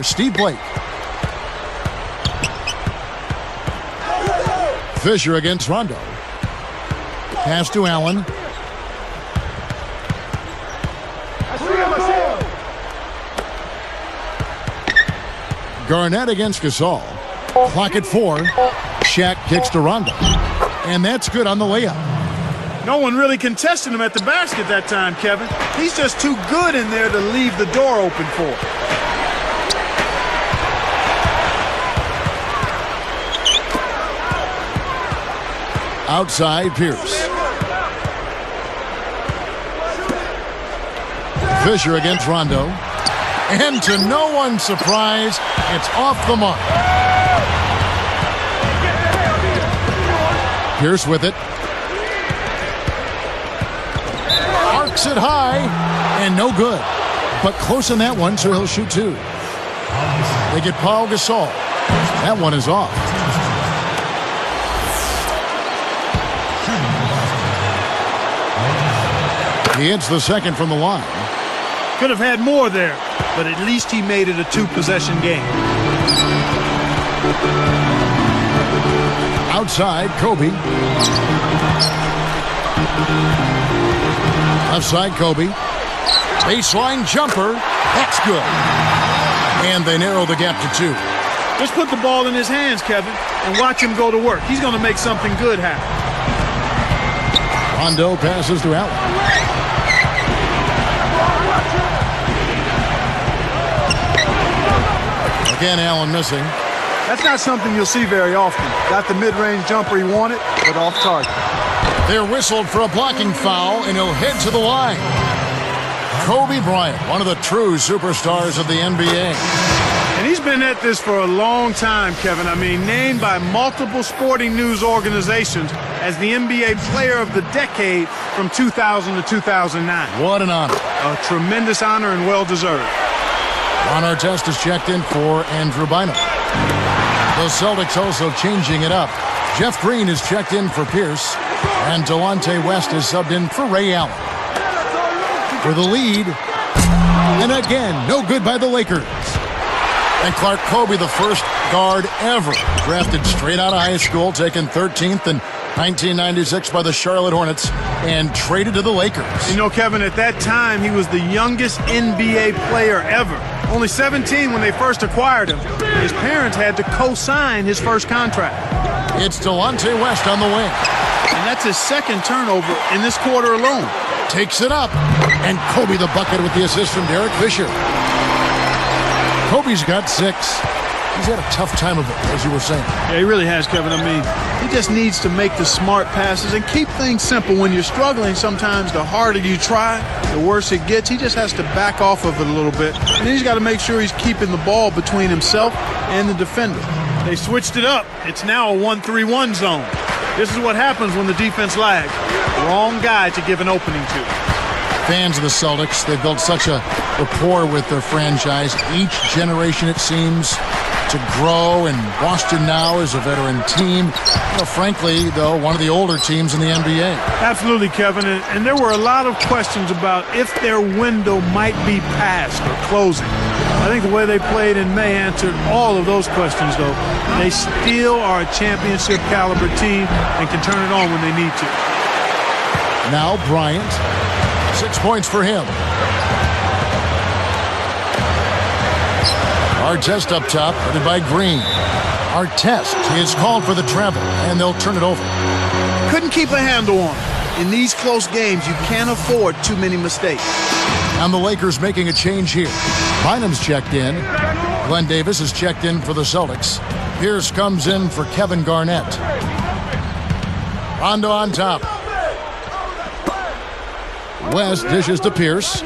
Steve Blake. Fisher against Rondo. Pass to Allen. Garnett against Gasol. Clock at 4. Shaq kicks to Rondo. And that's good on the layup. No one really contested him at the basket that time, Kevin. He's just too good in there to leave the door open for. Outside, Pierce. Fisher against Rondo. And to no one's surprise, it's off the mark. Pierce with it. Arcs it high, and no good. But close on that one, so he'll shoot 2. They get Paul Gasol. That one is off. He hits the second from the line. Could have had more there, but at least he made it a 2-possession game. Outside, Kobe. Left side, Kobe. Baseline jumper. That's good. And they narrow the gap to 2. Just put the ball in his hands, Kevin, and watch him go to work. He's going to make something good happen. Rondo passes to Allen. Again, Allen missing. That's not something you'll see very often. Got the mid-range jumper he wanted, but off target. They're whistled for a blocking foul, and he'll head to the line. Kobe Bryant, one of the true superstars of the NBA. And he's been at this for a long time, Kevin. I mean, named by multiple sporting news organizations as the NBA Player of the Decade from 2000 to 2009. What an honor. A tremendous honor and well-deserved. Ron Artest is checked in for Andrew Bynum. The Celtics also changing it up. Jeff Green is checked in for Pierce. And Delonte West is subbed in for Ray Allen. For the lead. And again, no good by the Lakers. And Clark Kobe, the first guard ever drafted straight out of high school, taken 13th in 1996 by the Charlotte Hornets and traded to the Lakers. You know, Kevin, at that time, he was the youngest NBA player ever. Only 17 when they first acquired him. His parents had to co-sign his first contract. It's Delonte West on the wing. And that's his second turnover in this quarter alone. Takes it up. And Kobe the bucket with the assist from Derek Fisher. Kobe's got 6. He's had a tough time of it, as you were saying. Yeah, he really has, Kevin. I mean, he just needs to make the smart passes and keep things simple. When you're struggling, sometimes the harder you try, the worse it gets. He just has to back off of it a little bit. And then he's got to make sure he's keeping the ball between himself and the defender. They switched it up. It's now a 1-3-1 zone. This is what happens when the defense lags. Wrong guy to give an opening to. Fans of the Celtics, they've built such a rapport with their franchise. Each generation, it seems, to grow, and Boston now is a veteran team. You know, frankly, though, one of the older teams in the NBA. Absolutely, Kevin, and there were a lot of questions about if their window might be past or closing. I think the way they played in May answered all of those questions, though. They still are a championship caliber team and can turn it on when they need to. Now Bryant, 6 points for him. Artest up top, headed by Green. Artest is called for the travel, and they'll turn it over. Couldn't keep a handle on it. In these close games, you can't afford too many mistakes. And the Lakers making a change here. Bynum's checked in. Glenn Davis is checked in for the Celtics. Pierce comes in for Kevin Garnett. Rondo on top. West dishes to Pierce.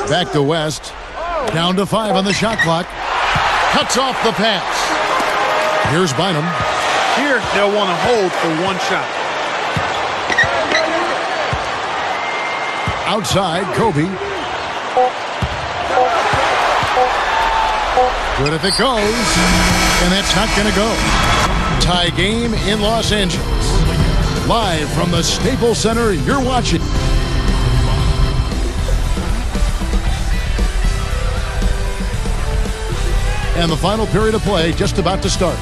Back to West. Down to 5 on the shot clock. Cuts off the pass. Here's Bynum. Here, they'll want to hold for one shot. Outside, Kobe. Good if it goes. And that's not going to go. Tie game in Los Angeles. Live from the Staples Center, you're watching And the final period of play just about to start.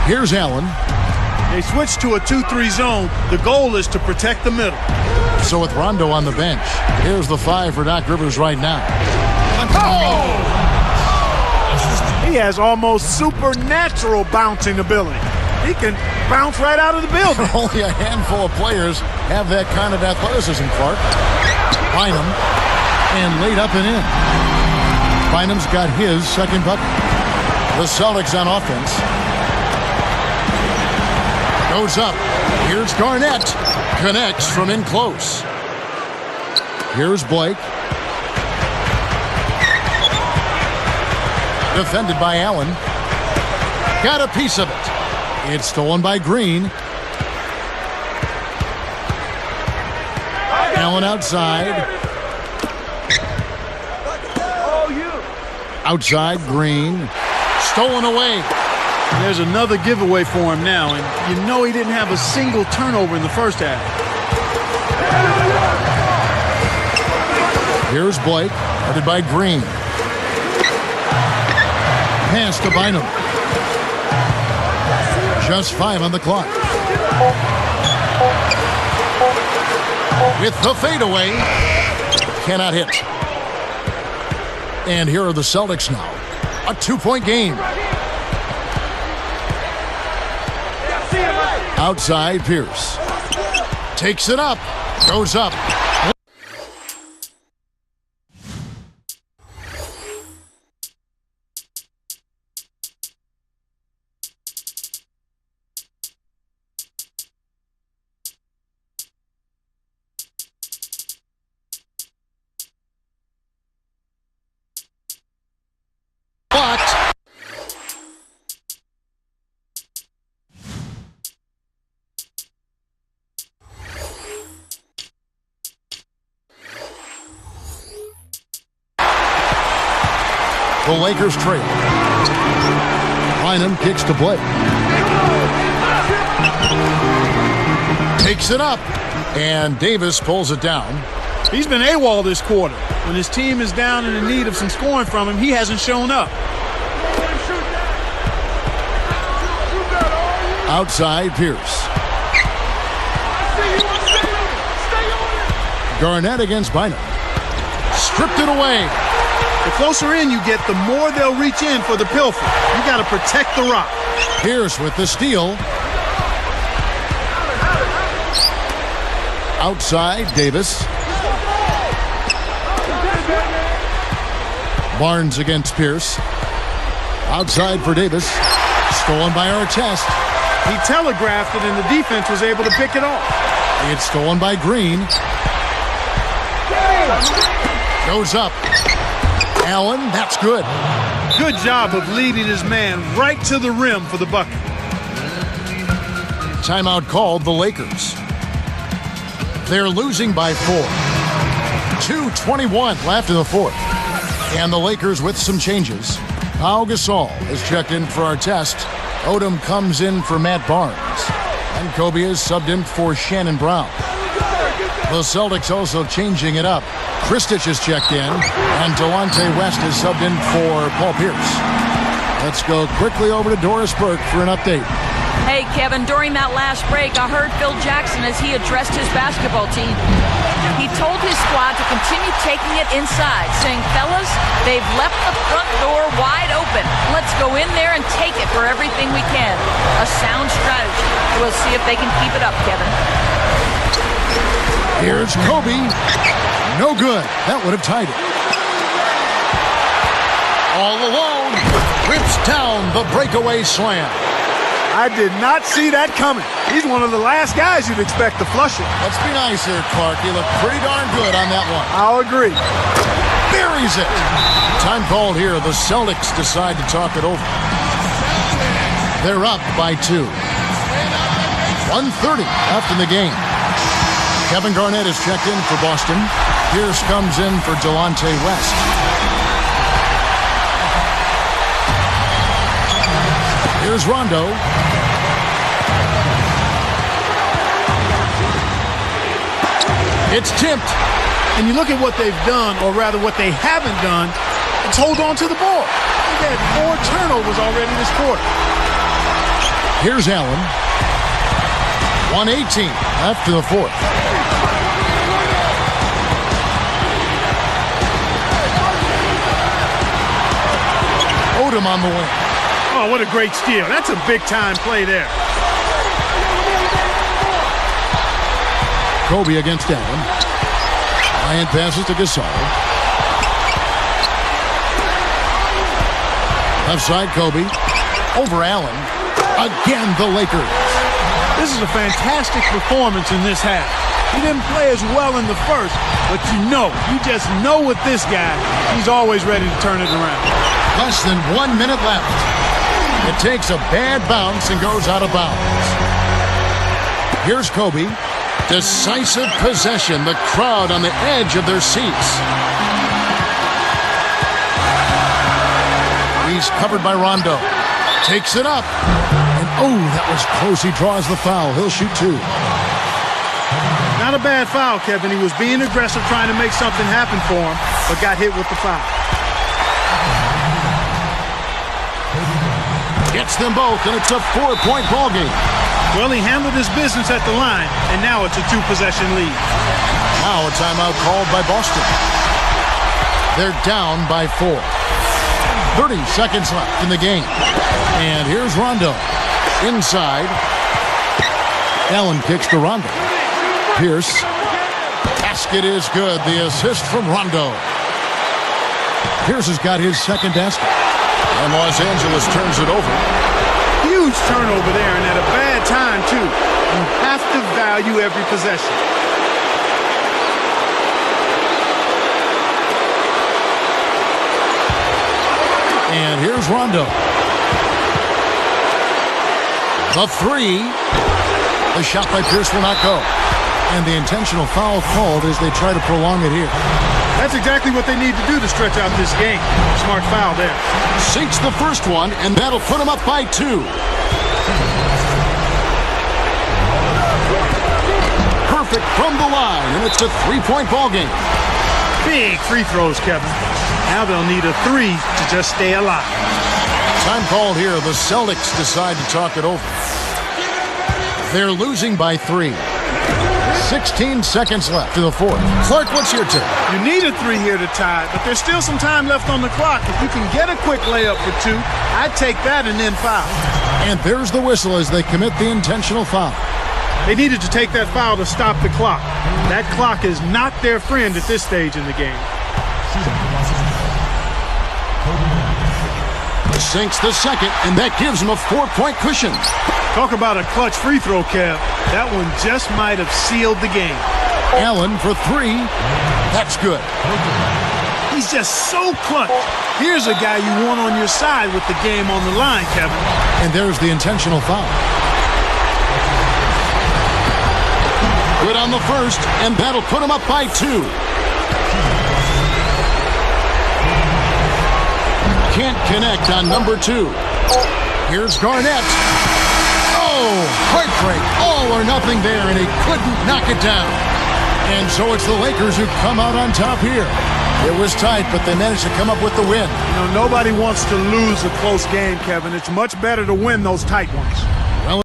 Here's Allen. They switched to a 2-3 zone. The goal is to protect the middle. So with Rondo on the bench, here's the 5 for Doc Rivers right now. Oh! He has almost supernatural bouncing ability. He can bounce right out of the building. Only a handful of players have that kind of athleticism, Clark. Bynum, and laid up and in. Bynum's got his second bucket. The Celtics on offense. Goes up. Here's Garnett. Connects from in close. Here's Blake. Defended by Allen. Got a piece of it. It's stolen by Green. Allen outside. Outside, Green. Stolen away. There's another giveaway for him now, and you know he didn't have a single turnover in the first half. Here's Blake, headed by Green. Pass to Bynum. Just 5 on the clock. With the fadeaway. Cannot hit. And here are the Celtics now. A 2-point game. Outside, Pierce. Takes it up. Goes up. The Lakers trail. Bynum kicks to Blake. Takes it up. And Davis pulls it down. He's been AWOL this quarter. When his team is down and in need of some scoring from him, he hasn't shown up. Outside, Pierce. Garnett against Bynum. Stripped it away. The closer in you get, the more they'll reach in for the pilfer. You got to protect the rock. Pierce with the steal. Outside, Davis. Barnes against Pierce. Outside for Davis. Stolen by Artest. He telegraphed it, and the defense was able to pick it off. It's stolen by Green. Goes up. Allen, that's good. Good job of leading his man right to the rim for the bucket. Timeout called the Lakers. They're losing by 4. 2:21 left in the fourth. And the Lakers with some changes. Pau Gasol is checked in for Artest. Odom comes in for Matt Barnes. And Kobe is subbed in for Shannon Brown. The Celtics also changing it up. Kristich is checked in, and Delonte West is subbed in for Paul Pierce. Let's go quickly over to Doris Burke for an update. Hey, Kevin, during that last break, I heard Phil Jackson as he addressed his basketball team. He told his squad to continue taking it inside, saying, fellas, they've left the front door wide open. Let's go in there and take it for everything we can. A sound strategy. We'll see if they can keep it up, Kevin. Here's Kobe. No good. That would have tied it. All alone. Rips down the breakaway slam. I did not see that coming. He's one of the last guys you'd expect to flush it. Let's be nice here, Clark. He looked pretty darn good on that one. I'll agree. Buries it. Time called here. The Celtics decide to talk it over. They're up by 2. 1:30 left in the game. Kevin Garnett is checked in for Boston. Pierce comes in for Delonte West. Here's Rondo. It's tipped. And you look at what they've done, or rather what they haven't done, it's hold on to the ball. They had 4 turnovers already this quarter. Here's Allen. 1:18 left to the fourth. Odom on the wing. Oh, what a great steal. That's a big-time play there. Kobe against Allen. Bryant passes to Gasol. Left side, Kobe. Over Allen. Again, the Lakers. This is a fantastic performance in this half. He didn't play as well in the first, but you just know with this guy, he's always ready to turn it around. Less than 1 minute left. It takes a bad bounce and goes out of bounds. Here's Kobe. Decisive possession. The crowd on the edge of their seats. He's covered by Rondo. Takes it up. And oh, that was close. He draws the foul. He'll shoot 2. Not a bad foul, Kevin. He was being aggressive, trying to make something happen for him, but got hit with the foul. Gets them both, and it's a 4-point ball game. Well, he handled his business at the line, and now it's a 2-possession lead. Now a timeout called by Boston. They're down by 4. 30 seconds left in the game. And here's Rondo. Inside. Allen kicks to Rondo. Pierce. Basket is good. The assist from Rondo. Pierce has got his second basket. And Los Angeles turns it over. Huge turnover there, and at a bad time, too. You have to value every possession. And here's Rondo. The 3. The shot by Pierce will not go. And the intentional foul called as they try to prolong it here. That's exactly what they need to do to stretch out this game. Smart foul there. Sinks the first one, and that'll put him up by 2. Perfect from the line, and it's a 3-point ball game. Big free throws, Kevin. Now they'll need a 3 to just stay alive. Time called here. The Celtics decide to talk it over. They're losing by 3. 16 seconds left to the fourth. Clark, what's your take? You need a 3 here to tie, but there's still some time left on the clock. If you can get a quick layup for 2, I'd take that and then foul. And there's the whistle as they commit the intentional foul. They needed to take that foul to stop the clock. That clock is not their friend at this stage in the game. Sinks the second, and that gives him a 4-point cushion. Talk about a clutch free throw, Kev. That one just might have sealed the game. Allen for 3. That's good. He's just so clutch. Here's a guy you want on your side with the game on the line, Kevin. And there's the intentional foul. Good on the first, and that'll put him up by 2. Can't connect on number 2. Here's Garnett. Oh, heartbreak. All or nothing there, and he couldn't knock it down. And so it's the Lakers who come out on top here. It was tight, but they managed to come up with the win. You know, nobody wants to lose a close game, Kevin. It's much better to win those tight ones.